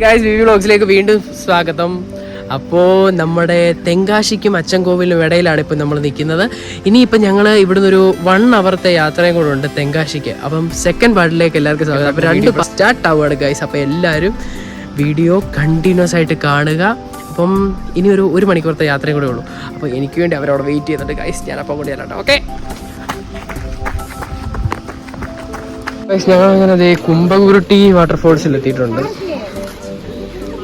Guys വിവി വ്ലോഗ്സിലേക്ക് വീണ്ടും സ്വാഗതം. അപ്പോൾ നമ്മുടെ തെങ്കാശിക്കും അച്ചൻകോവിലിനും ഇടയിലാണ് ഇപ്പം നമ്മൾ നിൽക്കുന്നത്. ഇനിയിപ്പം ഞങ്ങൾ ഇവിടുന്ന് ഒരു 1 hourത്തെ യാത്രയും കൂടെ ഉണ്ട് തെങ്കാശിക്ക്. അപ്പം സെക്കൻഡ് പാർട്ടിലേക്ക് എല്ലാവർക്കും സ്വാഗതം. അപ്പോൾ 2 സ്റ്റാർട്ട് ആവുകയാണ് ഗൈസ്. അപ്പോൾ എല്ലാവരും വീഡിയോ കണ്ടിന്യൂസ് ആയിട്ട് കാണുക. അപ്പം ഇനി ഒരു 1 മണിക്കൂറത്തെ യാത്രയും കൂടെ ഉള്ളൂ. അപ്പോൾ എനിക്ക് വേണ്ടി അവരവിടെ വെയിറ്റ് ചെയ്യുന്നുണ്ട് ഗൈസ്. ഞാൻ അപ്പം കൊണ്ട് ചെല്ലാട്ടോ. ഓക്കെ ഗൈസ്, ഞങ്ങളങ്ങനെ അതേ കുംഭകുരുട്ടി വാട്ടർഫോൾസിൽ എത്തിയിട്ടുണ്ട്.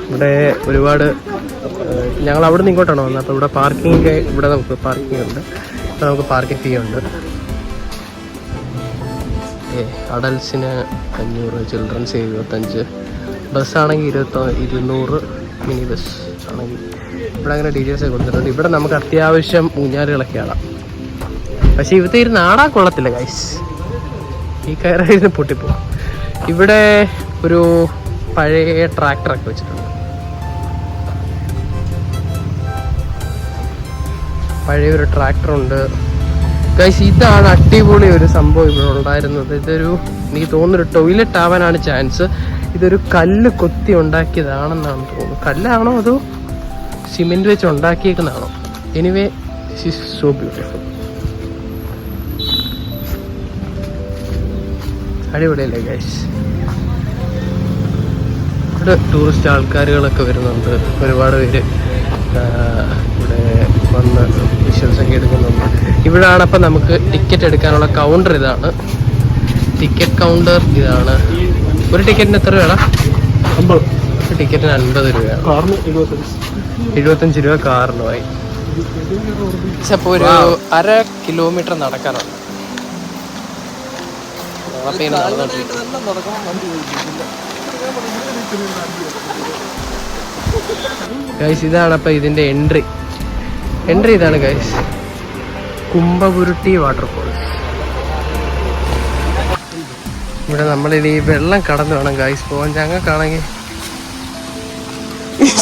ഇവിടെ ഒരുപാട് ഞങ്ങൾ അവിടെ നിന്ന് ഇങ്ങോട്ടാണ് വന്നത്. അപ്പോൾ ഇവിടെ പാർക്കിംഗ്, ഇവിടെ നമുക്ക് പാർക്കിംഗ് ഉണ്ട്. ഇവിടെ നമുക്ക് പാർക്കിംഗ് ഫീ ഉണ്ട്. അഡൽസിന് 500, ചിൽഡ്രൻസ് 75, ബസ്സാണെങ്കിൽ 200, മിനി ബസ് ആണെങ്കിൽ. ഇവിടെ അങ്ങനെ ഡീറ്റെയിൽസ് കൊടുത്തിട്ടുണ്ട്. ഇവിടെ നമുക്ക് അത്യാവശ്യം ഊഞ്ഞാലുകളൊക്കെ ആടാം. പക്ഷേ ഇവിടുത്തെ ഇരുന്ന് ആടാൻ കൊള്ളത്തില്ല ഗൈസ്. ഈ കയറായിരുന്നു പൊട്ടിപ്പോകും. ഇവിടെ ഒരു പഴയ ട്രാക്ടറൊക്കെ വെച്ചിട്ടുണ്ട്. പഴയൊരു ട്രാക്ടറുണ്ട് ഗൈസ്. ഇതാണ് അടിപൊളി ഒരു സംഭവം ഇവിടെ ഉണ്ടായിരുന്നത്. ഇതൊരു, എനിക്ക് തോന്നുന്നൊരു ടോയ്ലറ്റ് ആവാനാണ് ചാൻസ്. ഇതൊരു കല്ല് കൊത്തി ഉണ്ടാക്കിയതാണെന്നാണ് തോന്നുന്നത്. കല്ലാണോ അതോ സിമെന്റ് വെച്ച് ഉണ്ടാക്കിയേക്കുന്നതാണോ? Anyway this is so beautiful. അടിപൊളിയല്ലേ ഗൈസ്. ഇവിടെ ടൂറിസ്റ്റ് ആൾക്കാരുകളൊക്കെ വരുന്നുണ്ട്. ഒരുപാട് പേര് ഇവിടെ വന്ന് വിഷ്വൽസൊക്കെ എടുക്കുന്നുണ്ട്. ഇവിടാണ് അപ്പം നമുക്ക് ടിക്കറ്റ് എടുക്കാനുള്ള കൗണ്ടർ. ഇതാണ് ടിക്കറ്റ് കൗണ്ടർ. ഇതാണ്. ഒരു ടിക്കറ്റിന് എത്ര രൂപ? 50. ഒരു ടിക്കറ്റിന് 50 രൂപയാണ്. 75 രൂപ കാറിനുമായി. അപ്പോൾ ഒരു 1/2 കിലോമീറ്റർ നടക്കാനുണ്ട്. ഗൈസ്, ഇതാണ് അപ്പം ഇതിൻ്റെ എൻട്രി ഇതാണ് ഗൈസ്. കുംഭകുരുട്ടി വാട്ടർഫോൾസ്. ഇവിടെ നമ്മളിത് ഈ വെള്ളം കടന്നു വേണം ഗൈസ് പോകാൻ. ഞങ്ങൾക്കാണെങ്കിൽ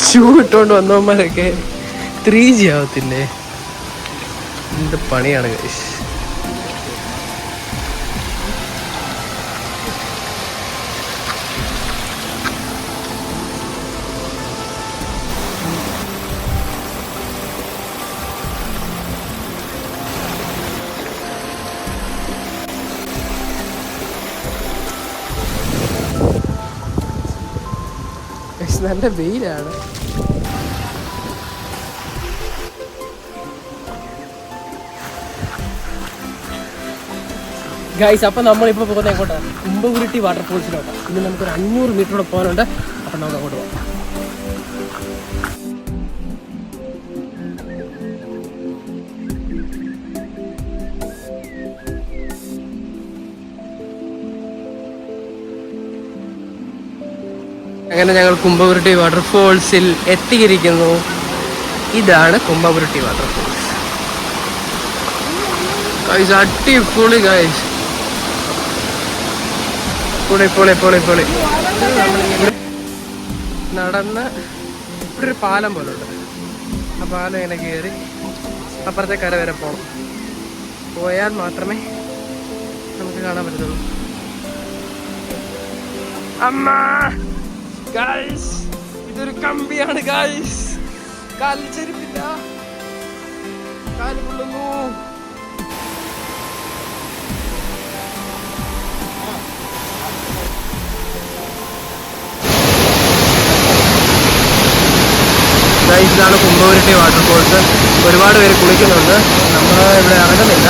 ഷൂ ഇട്ടുകൊണ്ട് വന്നവന്മാരൊക്കെ 3G ആവത്തില്ലേ? എന്ത് പണിയാണ് ഗൈസ്. നല്ല വെയിലാണ്. ഗൈസ്, അപ്പം നമ്മളിപ്പോൾ പോകുന്നത് എങ്ങോട്ടാണ്? കുംഭകുരുട്ടി വാട്ടർഫോൾസിലോട്ടാണ്. ഇനി നമുക്കൊരു 500 മീറ്റർ കൂടെ പോകാനുണ്ട്. അപ്പം നമുക്ക് അങ്ങോട്ട് പോകാം. അങ്ങനെ ഞങ്ങൾ കുംഭകുരുട്ടി വാട്ടർഫോൾസിൽ എത്തിയിരിക്കുന്നു. ഇതാണ് കുംഭകുരുട്ടി വാട്ടർഫോൾസ് ഗൈസ്. അടിപൊളി ഗൈസ്. പൊളി. നടന്ന് ഇവിടെ ഒരു പാലം പോലെ ഉണ്ട്. ആ പാലം ഇങ്ങനെ കയറി അപ്പുറത്തെ കര വരെ പോയാൽ മാത്രമേ നമുക്ക് കാണാൻ പറ്റത്തുള്ളൂ. അമ്മ ഗൈസ്, ഇതൊരു കമ്പിയാണ് ഗൈസ്. കാലിൽ ചെരുപ്പില്ല, കാല് കൊള്ളുന്നു. ഗൈസ്, ഇതാണ് കുംഭകുരുട്ടി വാട്ടർഫോൾസ്. ഒരുപാട് പേര് കുളിക്കുന്നുണ്ട്. നമ്മൾ ഇവിടെ ഇറങ്ങുന്നില്ല.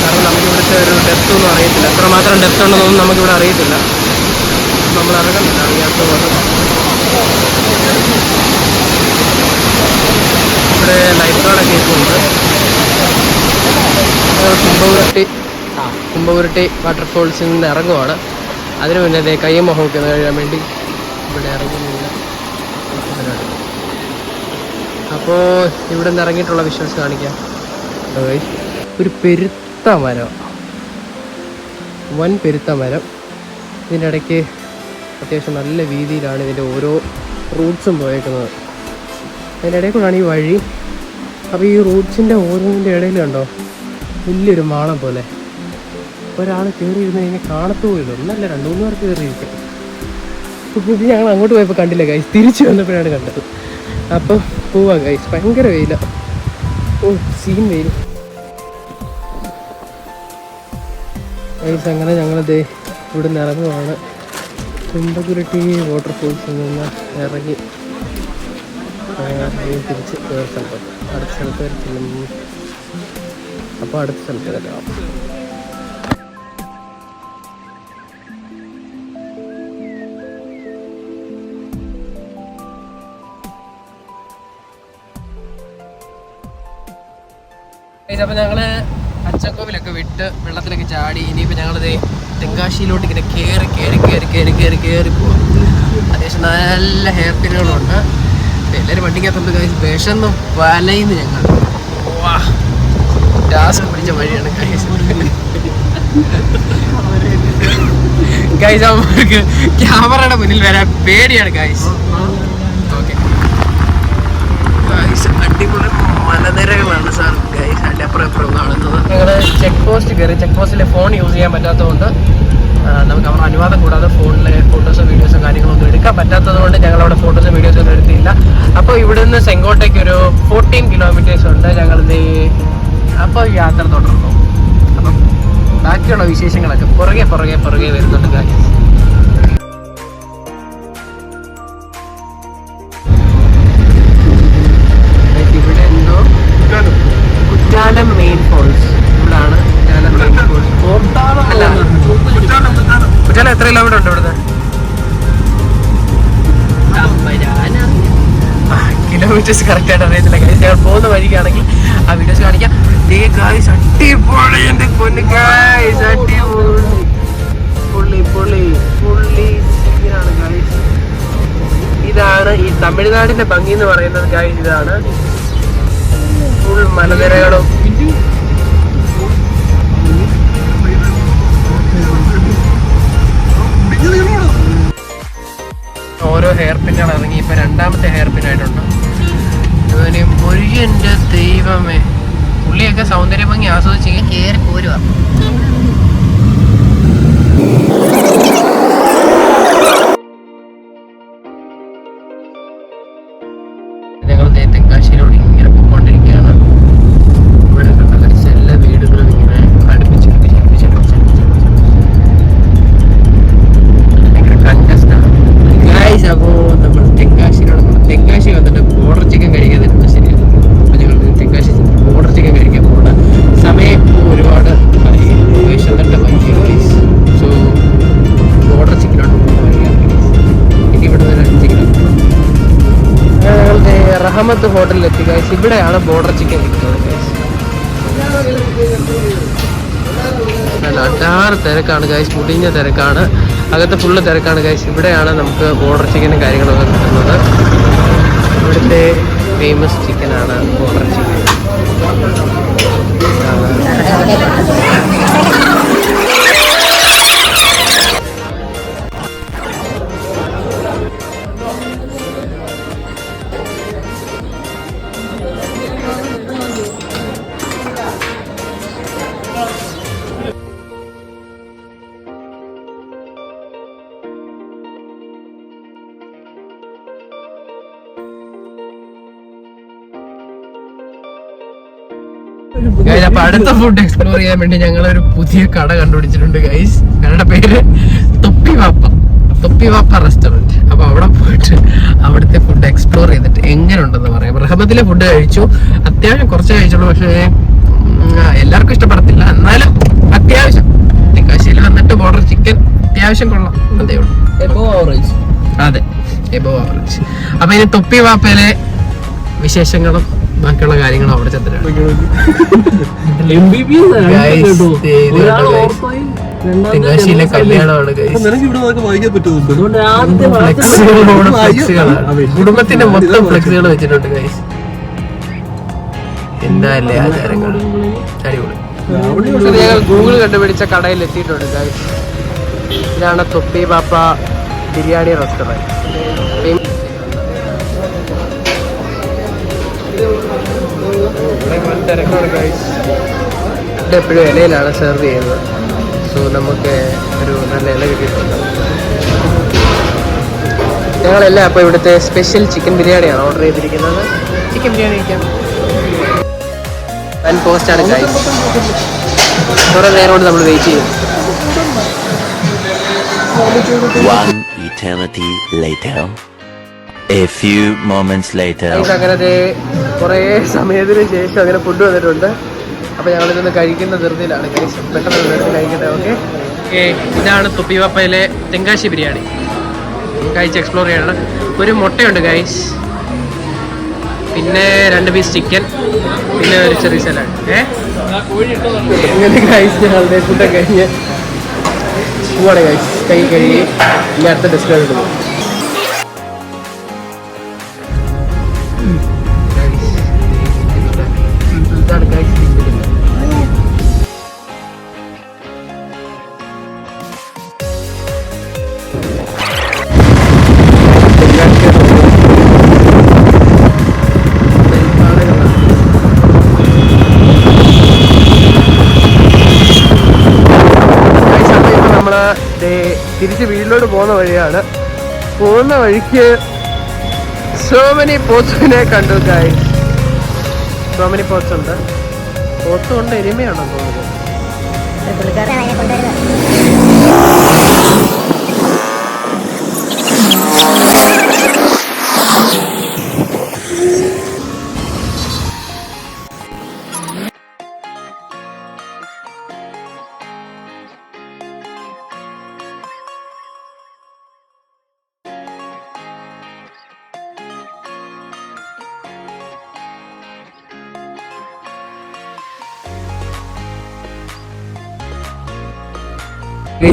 കാരണം നമുക്ക് ഇവിടുത്തെ ഒരു ഡെപ്ത് ഒന്നും അറിയത്തില്ല. എത്രമാത്രം ഡെപ്ത് ഉണ്ടെന്നൊന്നും നമുക്കിവിടെ അറിയത്തില്ല. നമ്മൾ ഇറങ്ങുന്നില്ല, അറിയാത്ത പോലെ. ഇവിടെ ലൈഫ് ഗാർഡൊക്കെ ഇരിക്കുന്നുണ്ട്. കുംഭകുരുട്ടി വാട്ടർഫോൾസിൽ നിന്ന് ഇറങ്ങുവാണ്. അതിനു മുന്നേ കയ്യും മുഖമൊക്കെ കഴിയാൻ വേണ്ടി ഇവിടെ ഇറങ്ങുന്നില്ല. അപ്പോൾ ഇവിടെ നിന്ന് ഇറങ്ങിയിട്ടുള്ള വിഷ്വൽസ് കാണിക്കാം. ഒരു പെരുത്ത മരം, വൻ പെരുത്ത മരം. ഇതിൻ്റെ ഇടയ്ക്ക് അത്യാവശ്യം നല്ല വീതിയിലാണ് ഇതിൻ്റെ ഓരോ റൂട്ട്സും പോയേക്കുന്നത്. അതിൻ്റെ ഇടയിൽ കൂടാണ് ഈ വഴി. അപ്പോൾ ഈ റൂട്ട്സിൻ്റെ ഓരോന്നിൻ്റെ ഇടയിൽ കണ്ടോ വലിയൊരു മാളം പോലെ. ഒരാൾ കയറി ഇരുന്ന് കഴിഞ്ഞാൽ കാണത്തു പോയില്ല. ഒന്നല്ല 2-3 പേർക്ക് കയറിയിരിക്കും. ഇത് ഞങ്ങൾ അങ്ങോട്ട് പോയപ്പോൾ കണ്ടില്ല ഗൈസ്, തിരിച്ചു വന്നപ്പോഴാണ് കണ്ടത്. അപ്പം പോവാ ഗൈസ്, ഭയങ്കര വെയില. ഓ സീൻ വെയിൽ ഗൈസ്. അങ്ങനെ ഞങ്ങളിതേ ഇവിടെ നിന്ന് ഇറങ്ങുവാണ്. തുമ്പകുരട്ടി വാട്ടർഫോൾസിൽ നിന്ന് ഇറങ്ങി തിരിച്ച് വേറെ സ്ഥലത്തോട്ട്, അടുത്ത സ്ഥലത്ത് വരെ ചെല്ലും. അപ്പോൾ അടുത്ത സ്ഥലത്ത് വരാം. അപ്പോൾ ഞങ്ങൾ അച്ചൻകോവിലൊക്കെ വിട്ട് വെള്ളത്തിലൊക്കെ ചാടി. ഇനിയിപ്പോൾ ഞങ്ങളിത് തെങ്കാശിയിലോട്ട് ഇങ്ങനെ കയറി പോവാം. അത്യാവശ്യം നല്ല ഹെയർ പിന്നുകളുണ്ട്. എല്ലാവരും വണ്ടിക്കകത്തുണ്ട് ഗൈസ്. വിഷന്ന് വലയുന്നു ഞങ്ങൾ. വാ ടാസ്ക് പിടിച്ച വഴിയാണ് ഗൈസ്. ഗൈസ് അവർക്ക് ക്യാമറയുടെ മുന്നിൽ വരാൻ പേടിയാണ് ഗൈസ്. ഓക്കെ ഗൈസ്, അടിപൊളി മലനിരകളാണ് സാർ ഗൈസ്. അതിൻ്റെ അപ്പുറം കാണുന്നത്. ഞങ്ങൾ ചെക്ക് പോസ്റ്റ് കയറി. ചെക്ക് പോസ്റ്റിൽ ഫോൺ യൂസ് ചെയ്യാൻ പറ്റാത്തതുകൊണ്ട്, നമുക്ക് അവർ അനുവാദം കൂടാതെ ഫോണിലെ ഫോട്ടോസോ വീഡിയോസോ കാര്യങ്ങളൊന്നും എടുക്കാൻ പറ്റാത്തത് കൊണ്ട് ഞങ്ങളവിടെ ഫോട്ടോസോ വീഡിയോസോ ഒന്നും എടുത്തില്ല. അപ്പോൾ ഇവിടുന്ന് സെങ്കോട്ടേക്ക് ഒരു 14 കിലോമീറ്റേഴ്സ് ഉണ്ട്. ഞങ്ങളിത് അപ്പോൾ യാത്ര തുടർന്നു. അപ്പം ബാക്കിയുള്ള വിശേഷങ്ങളൊക്കെ പുറകെ വരുന്നുണ്ട് ഗൈസ്. ഇവിടെ എന്തോ കുറ്റാലം മെയിൻ ഫോൾസ്. ഇവിടാണ് കുറ്റാലം മെയിൻ ഫോൾസ്. കുറ്റാലം എത്ര കിലോമീറ്റർ ഉണ്ട് ഇവിടുന്ന്? കിലോമീറ്റേഴ്സ് കറക്റ്റ് ആയിട്ട് അറിയത്തില്ല ഗൈസ്. ഞങ്ങൾ പോകുന്ന വഴിക്കാണെങ്കിൽ ആ വീഡിയോസ് കാണിക്കാം. അടിപൊളി എന്റെ പൊന്ന് ഗൈസ്, അടിപൊളി പുള്ളി സീനാണ് ഗൈസ്. ഇതാണ് ഈ തമിഴ്നാടിന്റെ ഭംഗി എന്ന് പറയുന്നത് ഗൈസ്. ഇതാണ് ഫുൾ മലനിരകളും ഓരോ ഹെയർ പിന്നാണ് ഇറങ്ങി. ഇപ്പൊ രണ്ടാമത്തെ ഹെയർ പിന്നായിട്ടുണ്ട്. എന്റെ ദൈവമേ, പുള്ളിയൊക്കെ സൗന്ദര്യ ഭംഗി ആസ്വദിച്ച് കയറി പോരുക. ഞങ്ങൾ തെങ്കാശിയിലൂടെ ഇങ്ങനെ പോയിക്കൊണ്ടിരിക്കുകയാണ്. ഇവിടെ കണ്ട എല്ലാ വീടുകളും ഇങ്ങനെ അടുപ്പിച്ച് അപ്പോൾ നമ്മൾ തെങ്കാശി വന്നിട്ട് ബോർഡർ ചിക്കൻ കഴിക്കാൻ തരുന്നത് ശരിയാണ്. അപ്പോൾ ഞങ്ങൾ തെങ്കാശി ബോർഡർ ചിക്കൻ കഴിക്കാൻ പോകുന്ന സമയം ഒരുപാട് വിശന്നിട്ട്. സോ ബോർഡർ ചിക്കനോട്ട് പോകുകയാണ്. ഇനി ഇവിടെ നിന്ന് 5 കിലോമീറ്റർ ഞങ്ങളുടെ റഹമത്ത് ഹോട്ടലിലെത്തി ഗൈസ്. ഇവിടെയാണ് ബോർഡർ ചിക്കൻ കിട്ടുന്നത് ഗൈസ്. നല്ല അടാറ് തിരക്കാണ് ഗൈസ്, മുടിഞ്ഞ തിരക്കാണ്. അകത്ത് ഫുള്ള് തിരക്കാണ് ഗൈസ്. ഇവിടെയാണ് നമുക്ക് ബോർഡർ ചിക്കനും കാര്യങ്ങളൊക്കെ കിട്ടുന്നത്. ഇവിടുത്തെ ഫേമസ് ചിക്കനാണ് ബോർഡർ ചിക്കൻ. അപ്പൊ അടുത്ത ഫുഡ് എക്സ്പ്ലോർ ചെയ്യാൻ വേണ്ടി ഞങ്ങളൊരു പുതിയ കട കണ്ടുപിടിച്ചിട്ടുണ്ട് ഗൈസ്. കടയുടെ പേര് തൊപ്പിവാപ്പ റെസ്റ്റോറന്റ്. അപ്പൊ അവിടെ പോയിട്ട് അവിടുത്തെ ഫുഡ് എക്സ്പ്ലോർ ചെയ്തിട്ട് എങ്ങനെ ഉണ്ടെന്ന് പറയാം. റഹമത്തിലെ ഫുഡ് കഴിച്ചു, അത്യാവശ്യം കുറച്ചേ കഴിച്ചുള്ളൂ. പക്ഷേ എല്ലാവർക്കും ഇഷ്ടപ്പെടത്തില്ല, എന്നാലും അത്യാവശ്യം. തെങ്കാശിയിൽ വന്നിട്ട് ബോർഡർ ചിക്കൻ അത്യാവശ്യം കൊള്ളാം, അതേ ഉള്ളൂ. അതെ, എബോവ് ആവറേജ്. അപ്പൊ ഇനി തൊപ്പിവാപ്പയിലെ വിശേഷങ്ങളും ബാക്കിയുള്ള കാര്യങ്ങളും അവിടെ ചെന്നിട്ടാണ്. തെങ്കാശിയിലെ കല്യാണമാണ് കുടുംബത്തിന്റെ മൊത്തം ഫ്ലെക്സുകൾ വെച്ചിട്ടുണ്ട് ഗൈസ്. എന്താല്ലേ ആചാരങ്ങൾ, അടിപൊളി. ഞങ്ങൾ ഗൂഗിൾ കണ്ടുപിടിച്ച കടയിൽ എത്തിയിട്ടുണ്ട് ഗൈസ്. ഇതാണ് തൊപ്പിവാപ്പ ബിരിയാണി റെസ്റ്റോറന്റ്. തിരക്കാണ് ഗൈസ്. ഇവിടെ എപ്പോഴും ഇലയിലാണ് സെർവ് ചെയ്യുന്നത്. സോ നമുക്ക് ഒരു നല്ല ഇല കിട്ടിയിട്ടുണ്ട്. ഞങ്ങളെല്ലാം അപ്പോൾ ഇവിടുത്തെ സ്പെഷ്യൽ ചിക്കൻ ബിരിയാണിയാണ് ഓർഡർ ചെയ്തിരിക്കുന്നത്. ചിക്കൻ ബിരിയാണി കഴിക്കാം. വൻ പോസ്റ്റാണ് ഗൈസ്. കുറേ നേരം കൊണ്ട് നമ്മൾ വെയിറ്റ് ചെയ്യും. One eternity later. A few moments later. അങ്ങനെ കുറേ സമയത്തിന് ശേഷം അങ്ങനെ ഫുഡ് വന്നിട്ടുണ്ട്. അപ്പോൾ ഞങ്ങളിതൊന്ന് കഴിക്കുന്ന ധൃതിയിലാണ് ഗൈസ്. പെട്ടെന്ന് കഴിക്കട്ടെ. ഓക്കെ, ഇതാണ് തൊപ്പിവപ്പയിലെ തെങ്കാശി ബിരിയാണി. കഴിച്ച് എക്സ്പ്ലോർ ചെയ്യണം. ഒരു മുട്ടയുണ്ട് ഗൈസ്, പിന്നെ 2 പീസ് ചിക്കൻ, പിന്നെ ഒരു ചെറിയ സലാഡ്. ഇങ്ങനെ ഗൈസ് ഞങ്ങളുടെ ഫുഡൊക്കെ കഴിഞ്ഞ് പോവാണ് ഗൈസ്. കൈ കഴുകി ഇനി അടുത്ത ഡിസ്കൗണ്ട് പോകും. ഇതാണ് ഗൈസ്. തിരിച്ച് വീട്ടിലോട്ട് പോകുന്ന വഴിയാണ്. പോകുന്ന വഴിക്ക് സോ മെനി പോത്ത്സിനെ കണ്ടു ഗൈസ്. സോ മെനി പോത്ത്സ് ഉണ്ട്. പോത്ത് കൊണ്ട് എരുമയാണോ തോന്നുന്നത്.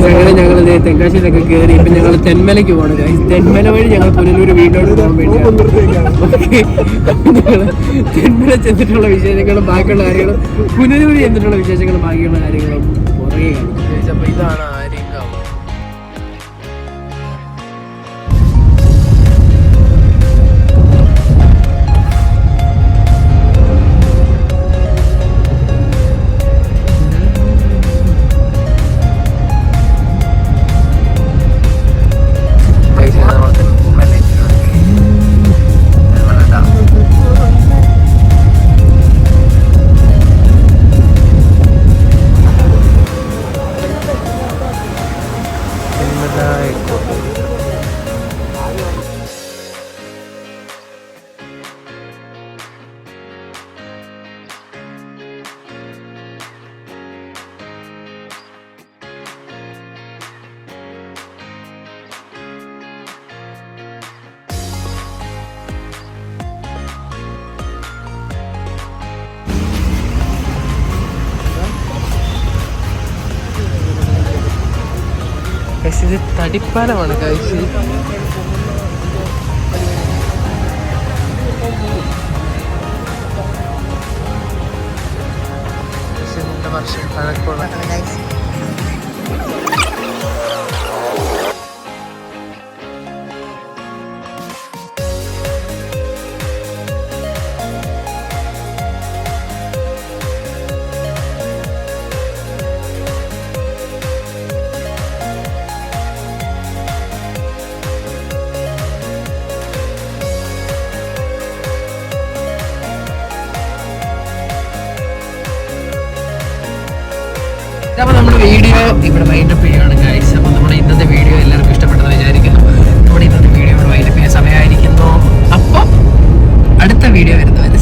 അങ്ങനെ ഞങ്ങൾ തെങ്കാശിയിലൊക്കെ കയറി ഇപ്പം ഞങ്ങൾ തെന്മലയ്ക്ക് പോകണം ഗൈസ്. തെന്മല വഴി ഞങ്ങൾ പുനലൂർ വീട്ടിലോട്ട് പോകാൻ വേണ്ടിയാണ്. തെന്മല ചെന്നിട്ടുള്ള വിശേഷങ്ങളും ബാക്കിയുള്ള കാര്യങ്ങളും പുനലൂർ ചെന്നിട്ടുള്ള വിശേഷങ്ങളും ബാക്കിയുള്ള കാര്യങ്ങളും പുറകെ കാണും. അപ്പോൾ ഇതാണ് ആര്യങ്കാവ്. ഇത് തടിപ്പാലമാണ് ഗൈസ്. വർഷം പഴക്കമുള്ള അപ്പോൾ നമ്മുടെ വീഡിയോ ഇവിടെ വൈൻഡപ്പ് ചെയ്യുകയാണ് ഗൈസ്. അപ്പോൾ നമ്മുടെ ഇന്നത്തെ വീഡിയോ എല്ലാവർക്കും ഇഷ്ടപ്പെട്ടെന്ന് വിചാരിക്കുന്നു. നമ്മുടെ ഇന്നത്തെ വീഡിയോ ഇവിടെ വൈൻഡപ്പ് ചെയ്യാൻ സമയമായിരിക്കുന്നു. അപ്പോൾ അടുത്ത വീഡിയോ വരുന്നവരെ